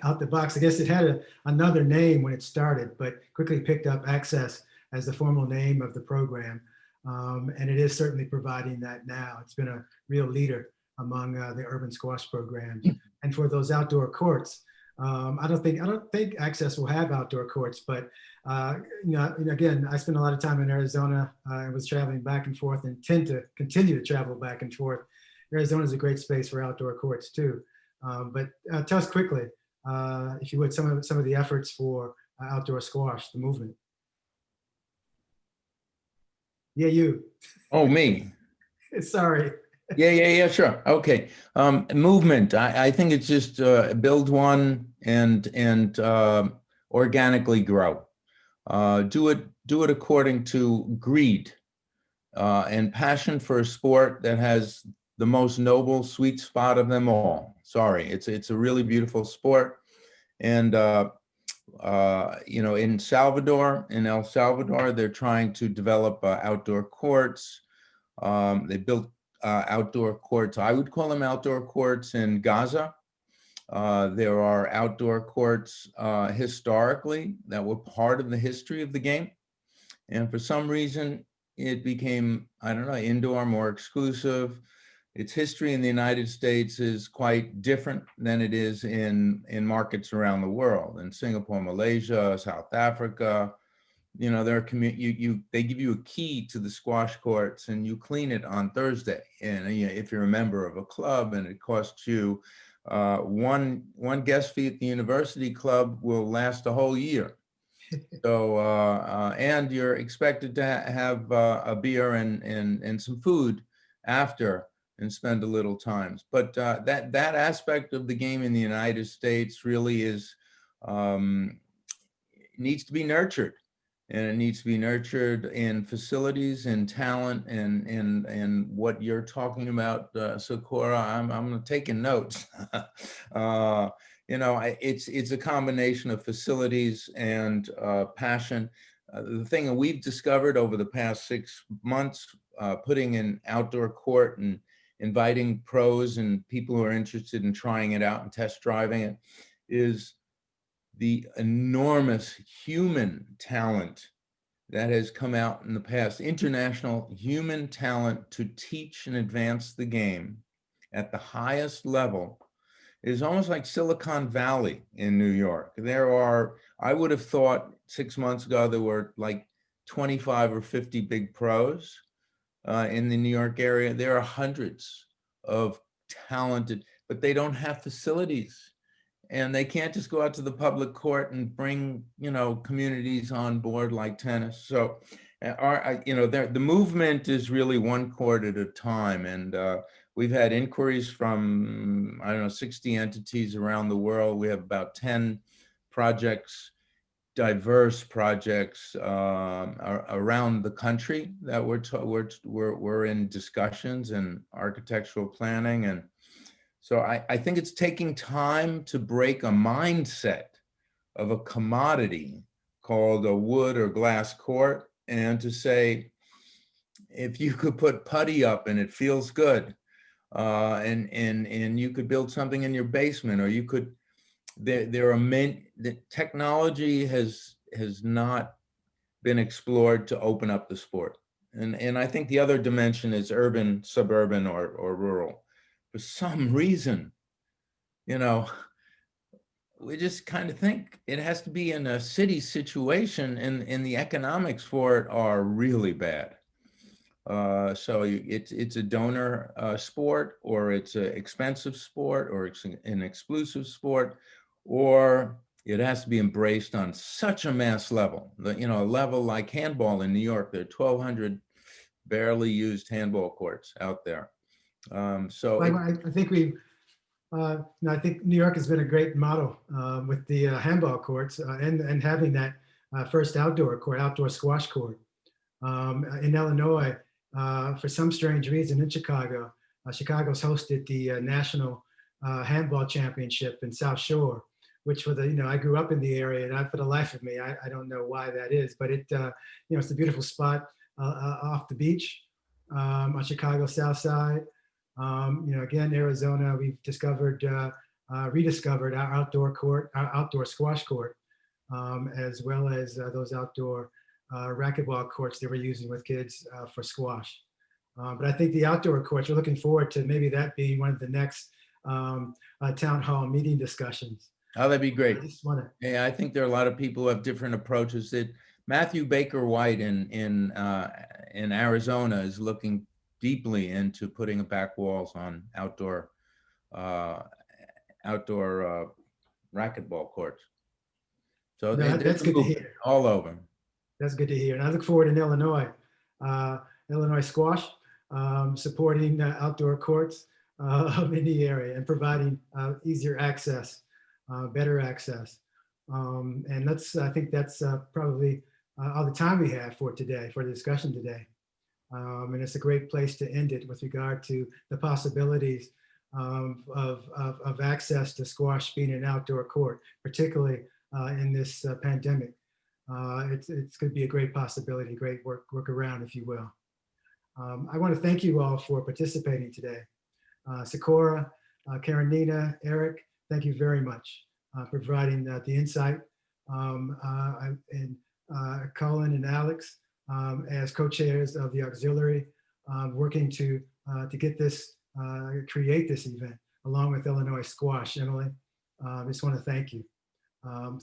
out the box. I guess it had another name when it started, but quickly picked up Access as the formal name of the program. And it is certainly providing that now. It's been a real leader among the urban squash programs. And for those outdoor courts, I don't think Access will have outdoor courts, but again, I spent a lot of time in Arizona and was traveling back and forth and tend to continue to travel back and forth. Arizona is a great space for outdoor courts too. But tell us quickly, if you would, some of the efforts for outdoor squash, the movement. Yeah, you. Oh, me. Sorry. Yeah, sure. Okay. Movement. I think it's just build one and organically grow. Do it according to greed and passion for a sport that has the most noble sweet spot of them all. Sorry, it's a really beautiful sport, and in El Salvador, they're trying to develop outdoor courts. They built outdoor courts. I would call them outdoor courts in Gaza. There are outdoor courts historically that were part of the history of the game. And for some reason, it became, I don't know, indoor, more exclusive. Its history in the United States is quite different than it is in markets around the world. In Singapore, Malaysia, South Africa, they give you a key to the squash courts and you clean it on Thursday. And if you're a member of a club and it costs you one guest fee at the university club will last a whole year. So and you're expected to have a beer and some food after and spend a little time. But that aspect of the game in the United States really is needs to be nurtured. And it needs to be nurtured in facilities and talent and what you're talking about, Sakura. I'm taking notes. It's a combination of facilities and passion. The thing that we've discovered over the past 6 months, putting in outdoor court and inviting pros and people who are interested in trying it out and test driving it, is the enormous human talent that has come out in the past, international human talent to teach and advance the game at the highest level. Is almost like Silicon Valley in New York. I would have thought 6 months ago, there were like 25 or 50 big pros in the New York area. There are hundreds of talented, but they don't have facilities. And they can't just go out to the public court and bring, communities on board like tennis. So, the movement is really one court at a time. And we've had inquiries from, 60 entities around the world. We have about 10 projects, diverse projects around the country that we're in discussions and architectural planning. And so I think it's taking time to break a mindset of a commodity called a wood or glass court, and to say, if you could put putty up and it feels good, and you could build something in your basement, or you could, there are many, the technology has not been explored to open up the sport. And I think the other dimension is urban, suburban, or rural. For some reason, we just kind of think it has to be in a city situation, and the economics for it are really bad. So it's a donor sport, or it's an expensive sport, or it's an exclusive sport, or it has to be embraced on such a mass level. You know, a level like handball in New York, there are 1,200 barely used handball courts out there. So I think I think New York has been a great model with the handball courts and having that first outdoor court, outdoor squash court. In Illinois, for some strange reason in Chicago, Chicago's hosted the National Handball Championship in South Shore, which for the, you know, I grew up in the area and for the life of me, I don't know why that is, but it, you know, it's a beautiful spot off the beach on Chicago's South Side. You know, again, Arizona, we've discovered, rediscovered our outdoor court, our outdoor squash court, as well as those outdoor racquetball courts they were using with kids for squash. But I think the outdoor courts, we're looking forward to maybe that being one of the next town hall meeting discussions. oh, that'd be great. I just want to, Yeah, I think there are a lot of people who have different approaches. That Matthew Baker White in Arizona is looking deeply into putting back walls on outdoor racquetball courts. So that's good to hear. all over. That's good to hear. And I look forward in Illinois, Illinois squash, supporting outdoor courts in the area and providing easier access, better access. And I think that's probably all the time we have for today, for the discussion today. And it's a great place to end it with regard to the possibilities of access to squash being an outdoor court, particularly in this pandemic. It's going to be a great possibility, great workaround, if you will. I want to thank you all for participating today. Socorro, Karenina, Eric, thank you very much for providing the insight. And Colin and Alex, as co-chairs of the auxiliary, working to get this, create this event along with Illinois Squash. Emily, I just want to thank you.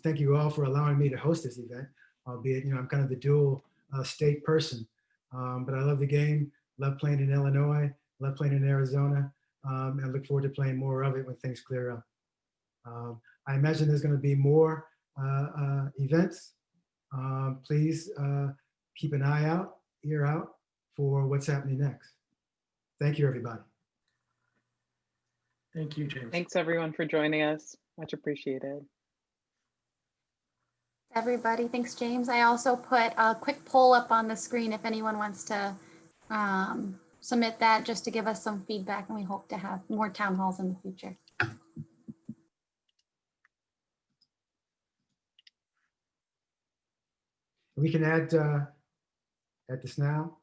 Thank you all for allowing me to host this event, albeit, you know, I'm kind of the dual state person, but I love the game, love playing in Illinois, love playing in Arizona, and look forward to playing more of it when things clear up. I imagine there's going to be more events. Please keep an eye out, ear out for what's happening next. Thank you, everybody. Thank you, James. Thanks everyone for joining us. Much appreciated. Everybody, thanks, James. I also put a quick poll up on the screen if anyone wants to submit that just to give us some feedback, and we hope to have more town halls in the future. We can add this now.